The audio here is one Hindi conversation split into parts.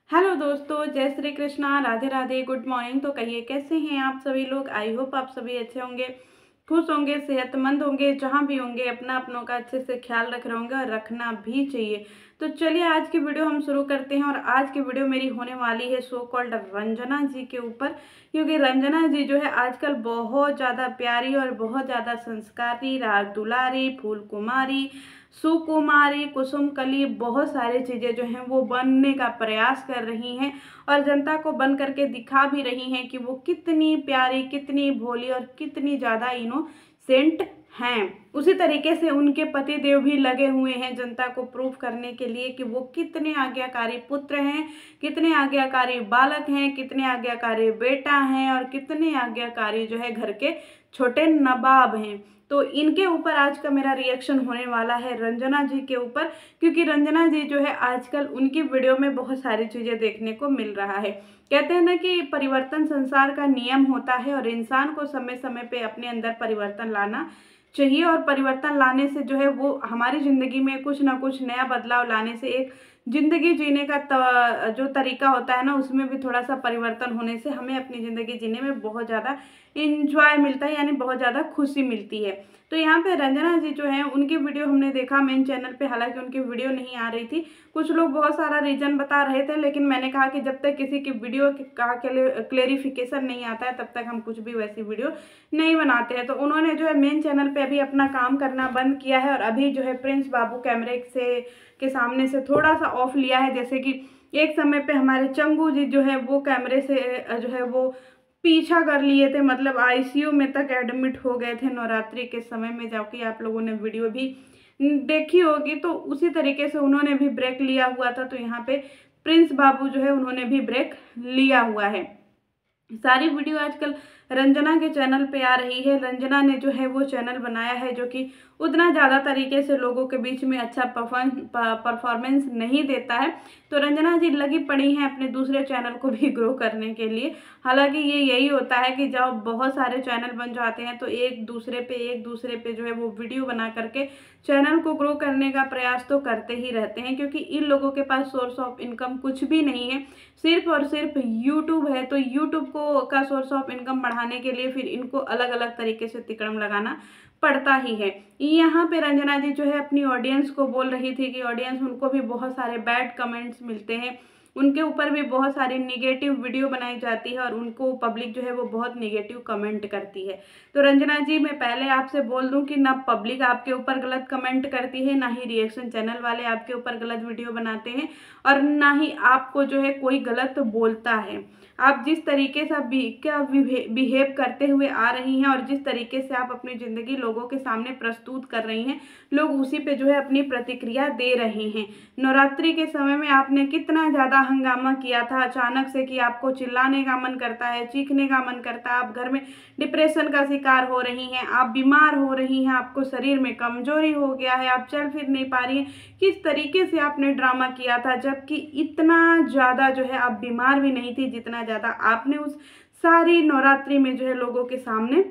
हेलो दोस्तों, जय श्री कृष्णा, राधे राधे, गुड मॉर्निंग। तो कहिए कैसे हैं आप सभी लोग। आई होप आप सभी अच्छे होंगे, खुश होंगे, सेहतमंद होंगे। जहाँ भी होंगे अपना अपनों का अच्छे से ख्याल रख रहे होंगे और रखना भी चाहिए। तो चलिए आज की वीडियो हम शुरू करते हैं। और आज की वीडियो मेरी होने वाली है सो कॉल्ड रंजना जी के ऊपर, क्योंकि रंजना जी जो है आजकल बहुत ज़्यादा प्यारी और बहुत ज़्यादा संस्कारी, राज दुलारी, फूल कुमारी, सुकुमारी, कुसुम कली, बहुत सारी चीज़ें जो हैं वो बनने का प्रयास कर रही हैं और जनता को बन करके दिखा भी रही हैं कि वो कितनी प्यारी, कितनी भोली और कितनी ज़्यादा इनोसेंट हैं। उसी तरीके से उनके पति देव भी लगे हुए हैं जनता को प्रूफ करने के लिए कि वो कितने आज्ञाकारी पुत्र हैं, कितने आज्ञाकारी बालक हैं, कितने आज्ञाकारी बेटा हैं और कितने आज्ञाकारी जो है घर के छोटे नवाब हैं। तो इनके ऊपर आज का मेरा रिएक्शन होने वाला है रंजना जी के ऊपर, क्योंकि रंजना जी जो है आजकल उनकी वीडियो में बहुत सारी चीज़ें देखने को मिल रहा है। कहते हैं ना कि परिवर्तन संसार का नियम होता है और इंसान को समय समय पे अपने अंदर परिवर्तन लाना चाहिए। और परिवर्तन लाने से जो है वो हमारी ज़िंदगी में कुछ ना कुछ नया बदलाव लाने से एक ज़िंदगी जीने का जो तरीका होता है ना, उसमें भी थोड़ा सा परिवर्तन होने से हमें अपनी ज़िंदगी जीने में बहुत ज़्यादा इंजॉय मिलता है, यानी बहुत ज़्यादा खुशी मिलती है। तो यहाँ पे रंजना जी जो है उनकी वीडियो हमने देखा मेन चैनल पे, हालांकि उनकी वीडियो नहीं आ रही थी। कुछ लोग बहुत सारा रीजन बता रहे थे, लेकिन मैंने कहा कि जब तक किसी की वीडियो का क्लेरिफिकेशन नहीं आता है तब तक हम कुछ भी वैसी वीडियो नहीं बनाते हैं। तो उन्होंने जो है मेन चैनल पे अभी अपना काम करना बंद किया है और अभी जो है प्रिंस बाबू कैमरे से के सामने से थोड़ा सा ऑफ लिया है। जैसे कि एक समय पे हमारे चंगू जी जो है वो कैमरे से जो है वो पीछा कर लिए थे, मतलब आईसीयू में तक एडमिट हो गए थे नवरात्रि के समय में, जबकि आप लोगों ने वीडियो भी देखी होगी। तो उसी तरीके से उन्होंने भी ब्रेक लिया हुआ था। तो यहाँ पे प्रिंस बाबू जो है उन्होंने भी ब्रेक लिया हुआ है। सारी वीडियो आजकल रंजना के चैनल पे आ रही है। रंजना ने जो है वो चैनल बनाया है जो कि उतना ज़्यादा तरीके से लोगों के बीच में अच्छा परफॉर्मेंस नहीं देता है। तो रंजना जी लगी पड़ी हैं अपने दूसरे चैनल को भी ग्रो करने के लिए। हालांकि ये यही होता है कि जब बहुत सारे चैनल बन जाते हैं तो एक दूसरे पे जो है वो वीडियो बना करके चैनल को ग्रो करने का प्रयास तो करते ही रहते हैं, क्योंकि इन लोगों के पास सोर्स ऑफ इनकम कुछ भी नहीं है, सिर्फ और सिर्फ यूट्यूब है। तो यूट्यूब को का सोर्स ऑफ इनकम बढ़ाने के लिए फिर इनको अलग अलग तरीके से तिकड़म लगाना पड़ता ही है। यहाँ पे रंजना जी जो है अपनी ऑडियंस को बोल रही थी कि ऑडियंस उनको भी बहुत सारे बैड कमेंट्स मिलते हैं, उनके ऊपर भी बहुत सारी निगेटिव वीडियो बनाई जाती है और उनको पब्लिक जो है वो बहुत निगेटिव कमेंट करती है। तो रंजना जी मैं पहले आपसे बोल दूं कि ना पब्लिक आपके ऊपर गलत कमेंट करती है, ना ही रिएक्शन चैनल वाले आपके ऊपर गलत वीडियो बनाते हैं और ना ही आपको जो है कोई गलत बोलता है। आप जिस तरीके से बिहेव करते हुए आ रही हैं और जिस तरीके से आप अपनी ज़िंदगी लोगों के सामने प्रस्तुत कर रही हैं, लोग उसी पे जो है अपनी प्रतिक्रिया दे रहे हैं। नवरात्रि के समय में आपने कितना ज़्यादा हंगामा किया था अचानक से कि आपको चिल्लाने का मन करता है, चीखने का मन करता है, आप घर में डिप्रेशन का शिकार हो रही हैं, आप बीमार हो रही हैं, आपको शरीर में कमजोरी हो गया है, आप चल फिर नहीं पा रही हैं। किस तरीके से आपने ड्रामा किया था, जबकि इतना ज़्यादा जो है आप बीमार भी नहीं थी जितना ज़्यादा आपने उस सारी नवरात्रि में जो है लोगों के सामने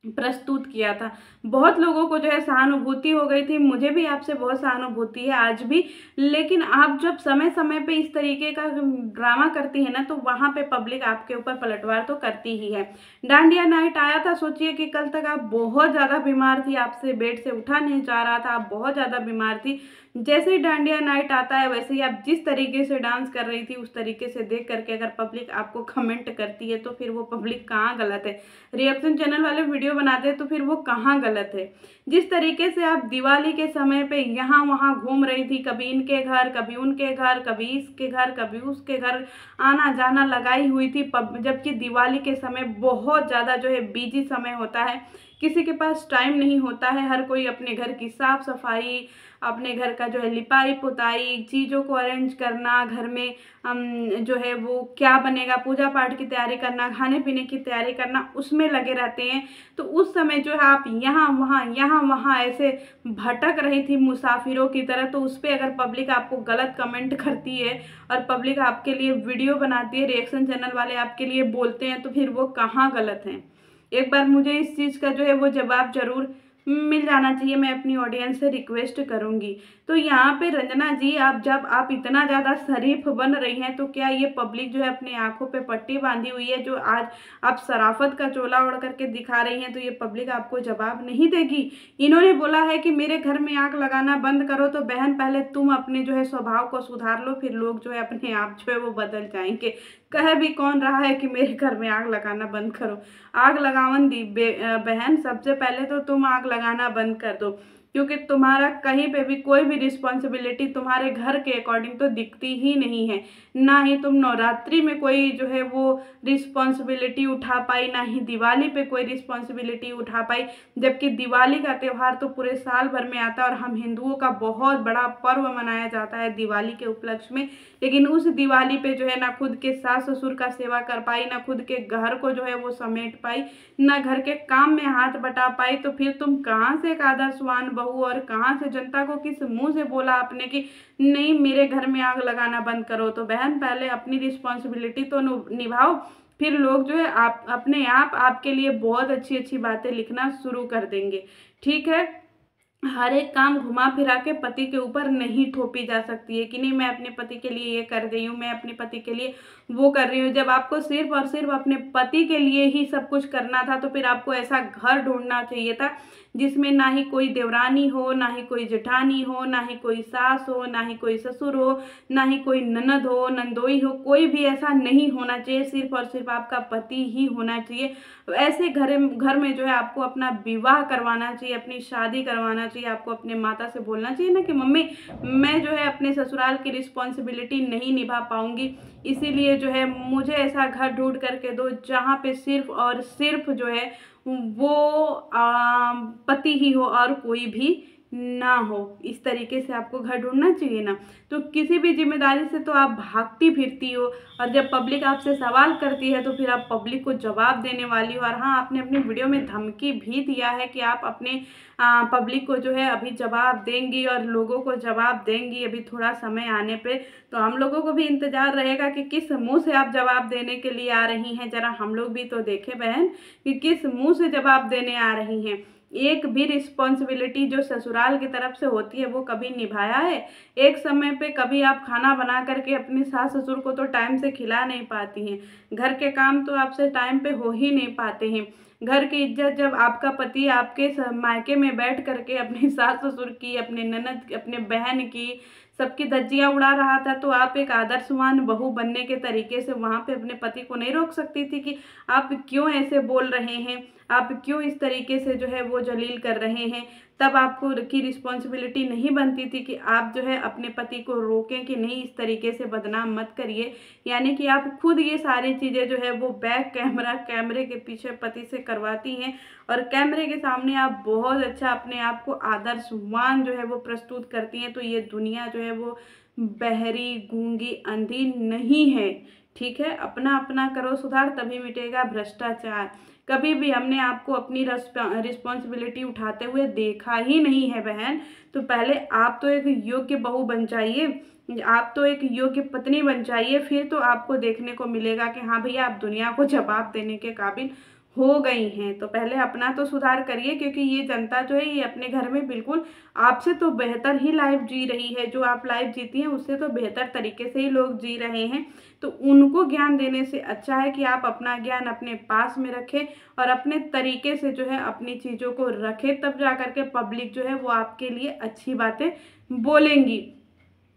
प्रस्तुत किया था। बहुत लोगों को जो है सहानुभूति हो गई थी, मुझे भी आपसे बहुत सहानुभूति है आज भी। लेकिन आप जब समय समय पे इस तरीके का ड्रामा करती है ना, तो वहाँ पे पब्लिक आपके ऊपर पलटवार तो करती ही है। डांडिया नाइट आया था, सोचिए कि कल तक आप बहुत ज़्यादा बीमार थी, आपसे बेड से उठा नहीं जा रहा था, आप बहुत ज़्यादा बीमार थी। जैसे ही डांडिया नाइट आता है वैसे ही आप जिस तरीके से डांस कर रही थी उस तरीके से देख करके अगर पब्लिक आपको कमेंट करती है तो फिर वो पब्लिक कहाँ गलत है। रिएक्शन चैनल वाले वीडियो बनाते हैं तो फिर वो कहाँ गलत है। जिस तरीके से आप दिवाली के समय पे यहाँ वहाँ घूम रही थी, कभी इनके घर कभी उनके घर, कभी इसके घर कभी उसके घर आना जाना लगाई हुई थी, जबकि दिवाली के समय बहुत ज़्यादा जो है बिजी समय होता है, किसी के पास टाइम नहीं होता है। हर कोई अपने घर की साफ सफाई, अपने घर का जो है लिपाई पुताई, चीज़ों को अरेंज करना, घर में जो है वो क्या बनेगा, पूजा पाठ की तैयारी करना, खाने पीने की तैयारी करना, उसमें लगे रहते हैं। तो उस समय जो है आप यहाँ वहाँ ऐसे भटक रही थी मुसाफिरों की तरह। तो उस पर अगर पब्लिक आपको गलत कमेंट करती है और पब्लिक आपके लिए वीडियो बनाती है, रिएक्शन चैनल वाले आपके लिए बोलते हैं, तो फिर वो कहाँ गलत हैं। एक बार मुझे इस चीज़ का जो है वो जवाब जरूर मिल जाना चाहिए, मैं अपनी ऑडियंस से रिक्वेस्ट करूंगी। तो यहाँ पे रंजना जी, आप जब आप इतना ज़्यादा शरीफ बन रही हैं तो क्या ये पब्लिक जो है अपनी आंखों पे पट्टी बांधी हुई है, जो आज आप शराफत का चोला ओढ़ करके दिखा रही हैं, तो ये पब्लिक आपको जवाब नहीं देगी। इन्होंने बोला है कि मेरे घर में आग लगाना बंद करो, तो बहन पहले तुम अपने जो है स्वभाव को सुधार लो, फिर लोग जो है अपने आप जो है वो बदल जाएंगे। कह भी कौन रहा है कि मेरे घर में आग लगाना बंद करो। आग लगावन दी बहन, सबसे पहले तो तुम आग लगाना बंद कर दो, क्योंकि तुम्हारा कहीं पे भी कोई भी रिस्पॉन्सिबिलिटी तुम्हारे घर के अकॉर्डिंग तो दिखती ही नहीं है। ना ही तुम नवरात्रि में कोई जो है वो रिस्पॉन्सिबिलिटी उठा पाई, ना ही दिवाली पे कोई रिस्पॉन्सिबिलिटी उठा पाई, जबकि दिवाली का त्यौहार तो पूरे साल भर में आता है और हम हिंदुओं का बहुत बड़ा पर्व मनाया जाता है दिवाली के उपलक्ष्य में। लेकिन उस दिवाली पे जो है ना खुद के सास ससुर का सेवा कर पाई, ना खुद के घर को जो है वो समेट पाई, ना घर के काम में हाथ बटा पाई, तो फिर तुम कहाँ से एक आदर्शवान बहू और कहाँ से जनता को किस मुंह से बोला आपने कि नहीं मेरे घर में आग लगाना बंद करो। तो बहन पहले अपनी रिस्पॉन्सिबिलिटी तो निभाओ, फिर लोग जो है आप अपने आप आपके लिए बहुत अच्छी अच्छी बातें लिखना शुरू कर देंगे। ठीक है, हर एक काम घुमा फिरा के पति के ऊपर नहीं थोपी जा सकती है कि नहीं मैं अपने पति के लिए ये कर रही हूँ, मैं अपने पति के लिए वो कर रही हूँ। जब आपको सिर्फ और सिर्फ अपने पति के लिए ही सब कुछ करना था, तो फिर आपको ऐसा घर ढूंढना चाहिए था जिसमें ना ही कोई देवरानी हो, ना ही कोई जेठानी हो, ना ही कोई सास हो, ना ही कोई ससुर हो, ना ही कोई ननद हो, नंदोई हो, कोई भी ऐसा नहीं होना चाहिए। सिर्फ और सिर्फ आपका पति ही होना चाहिए। ऐसे घर में जो है आपको अपना विवाह करवाना चाहिए, अपनी शादी करवाना चाहिए। आपको अपने माता से बोलना चाहिए ना कि मम्मी मैं जो है अपने ससुराल की रिस्पॉन्सिबिलिटी नहीं निभा पाऊंगी, इसीलिए जो है मुझे ऐसा घर ढूंढ करके दो जहाँ पे सिर्फ और सिर्फ जो है वो पति ही हो और कोई भी ना हो। इस तरीके से आपको घर ढूंढना चाहिए ना। तो किसी भी जिम्मेदारी से तो आप भागती फिरती हो, और जब पब्लिक आपसे सवाल करती है तो फिर आप पब्लिक को जवाब देने वाली हो। और हाँ, आपने अपनी वीडियो में धमकी भी दिया है कि आप अपने पब्लिक को जो है अभी जवाब देंगी और लोगों को जवाब देंगी अभी थोड़ा समय आने पे। तो हम लोगों को भी इंतजार रहेगा कि किस मुंह से आप जवाब देने के लिए आ रही हैं। जरा हम लोग भी तो देखें बहन कि किस मुंह से जवाब देने आ रही हैं। एक भी रिस्पॉन्सिबिलिटी जो ससुराल की तरफ से होती है वो कभी निभाया है? एक समय पे कभी आप खाना बना करके अपने सास ससुर को तो टाइम से खिला नहीं पाती हैं, घर के काम तो आपसे टाइम पे हो ही नहीं पाते हैं। घर की इज्जत जब आपका पति आपके मायके में बैठ करके अपने सास ससुर की, अपने ननद, अपने बहन की, सबकी धज्जियां उड़ा रहा था, तो आप एक आदर्शवान बहू बनने के तरीके से वहां पे अपने पति को नहीं रोक सकती थी कि आप क्यों ऐसे बोल रहे हैं, आप क्यों इस तरीके से जो है वो जलील कर रहे हैं। तब आपको की रिस्पॉन्सिबिलिटी नहीं बनती थी कि आप जो है अपने पति को रोकें कि नहीं इस तरीके से बदनाम मत करिए। यानी कि आप खुद ये सारी चीज़ें जो है वो बैक कैमरा, कैमरे के पीछे पति से करवाती हैं, और कैमरे के सामने आप बहुत अच्छा अपने आप को आदर्शवान जो है वो प्रस्तुत करती हैं। तो ये दुनिया जो है वो बहरी, गूंगी, अंधी नहीं है। ठीक है, अपना अपना करो सुधार, तभी मिटेगा भ्रष्टाचार। कभी भी हमने आपको अपनी रिस्पॉन्सिबिलिटी उठाते हुए देखा ही नहीं है बहन। तो पहले आप तो एक योग्य बहू बन जाइए, आप तो एक योग्य पत्नी बन जाइए, फिर तो आपको देखने को मिलेगा कि हाँ भैया आप दुनिया को जवाब देने के काबिल हो गई हैं। तो पहले अपना तो सुधार करिए, क्योंकि ये जनता जो है ये अपने घर में बिल्कुल आपसे तो बेहतर ही लाइफ जी रही है। जो आप लाइफ जीती हैं उससे तो बेहतर तरीके से ही लोग जी रहे हैं। तो उनको ज्ञान देने से अच्छा है कि आप अपना ज्ञान अपने पास में रखें और अपने तरीके से जो है अपनी चीज़ों को रखें, तब जा करके पब्लिक जो है वो आपके लिए अच्छी बातें बोलेंगी।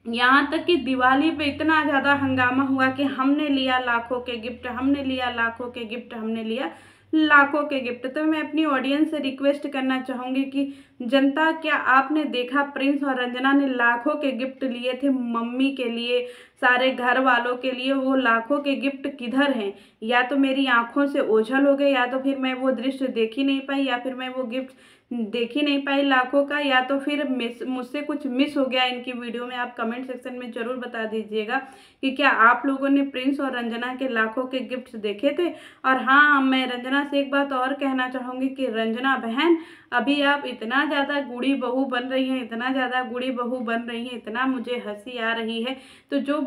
यहाँ तक कि दिवाली पे इतना ज़्यादा हंगामा हुआ कि हमने लिया लाखों के गिफ्ट, हमने लिया लाखों के गिफ्ट, हमने लिया लाखों के गिफ्ट। तो मैं अपनी ऑडियंस से रिक्वेस्ट करना चाहूँगी कि जनता, क्या आपने देखा प्रिंस और रंजना ने लाखों के गिफ्ट लिए थे मम्मी के लिए, सारे घर वालों के लिए? वो लाखों के गिफ्ट किधर हैं? या तो मेरी आंखों से ओझल हो गए, या तो फिर मैं वो दृश्य देख ही नहीं पाई, या फिर मैं वो गिफ्ट देख ही नहीं पाई लाखों का, या तो फिर मुझसे कुछ मिस हो गया इनकी वीडियो में। आप कमेंट सेक्शन में ज़रूर बता दीजिएगा कि क्या आप लोगों ने प्रिंस और रंजना के लाखों के गिफ्ट्स देखे थे। और हाँ, मैं रंजना से एक बात और कहना चाहूँगी कि रंजना बहन, अभी आप इतना ज़्यादा गुड़ी बहू बन रही हैं, इतना ज़्यादा गुड़ी बहू बन रही हैं, इतना मुझे हंसी आ रही है। तो जो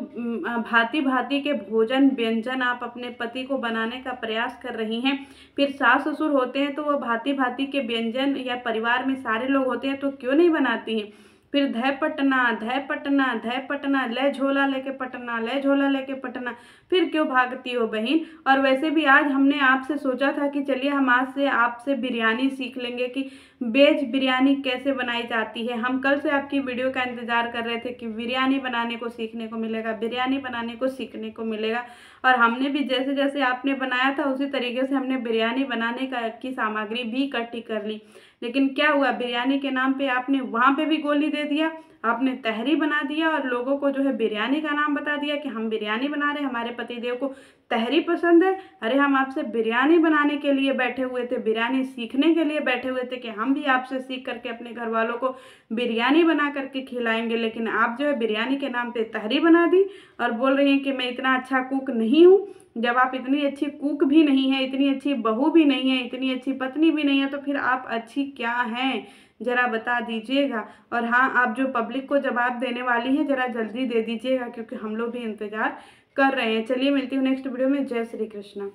भांति भांति के भोजन व्यंजन आप अपने पति को बनाने का प्रयास कर रही हैं, फिर सास ससुर होते हैं तो वह भांति भांति के व्यंजन, या परिवार में सारे लोग होते हैं तो क्यों नहीं बनाती हैं। फिर धय पटना धय पटना धय पटना, ले झोला लेके पटना, ले झोला लेके पटना, फिर क्यों भागती हो बहन। और वैसे भी आज हमने आपसे सोचा था कि चलिए हम आज से आपसे बिरयानी सीख लेंगे कि वेज बिरयानी कैसे बनाई जाती है। हम कल से आपकी वीडियो का इंतज़ार कर रहे थे कि बिरयानी बनाने को सीखने को मिलेगा, बिरयानी बनाने को सीखने को मिलेगा। और हमने भी जैसे जैसे आपने बनाया था उसी तरीके से हमने बिरयानी बनाने की सामग्री भी इकट्ठी कर ली। लेकिन क्या हुआ, बिरयानी के नाम पे आपने वहाँ पे भी गोली दे दिया, आपने तहरी बना दिया और लोगों को जो है बिरयानी का नाम बता दिया कि हम बिरयानी बना रहे हैं, हमारे पतिदेव को तहरी पसंद है। अरे हम आपसे बिरयानी बनाने के लिए बैठे हुए थे, बिरयानी सीखने के लिए बैठे हुए थे कि हम भी आपसे सीख करके अपने घर वालों को बिरयानी बना करके खिलाएंगे। लेकिन आप जो है बिरयानी के नाम पे तहरी बना दी और बोल रही हैं कि मैं इतना अच्छा कुक नहीं हूँ। जब आप इतनी अच्छी कुक भी नहीं है, इतनी अच्छी बहू भी नहीं है, इतनी अच्छी पत्नी भी नहीं है, तो फिर आप अच्छी क्या हैं, ज़रा बता दीजिएगा। और हाँ, आप जो पब्लिक को जवाब देने वाली हैं ज़रा जल्दी दे दीजिएगा, क्योंकि हम लोग भी इंतज़ार कर रहे हैं। चलिए मिलती हूँ नेक्स्ट वीडियो में। जय श्री कृष्णा।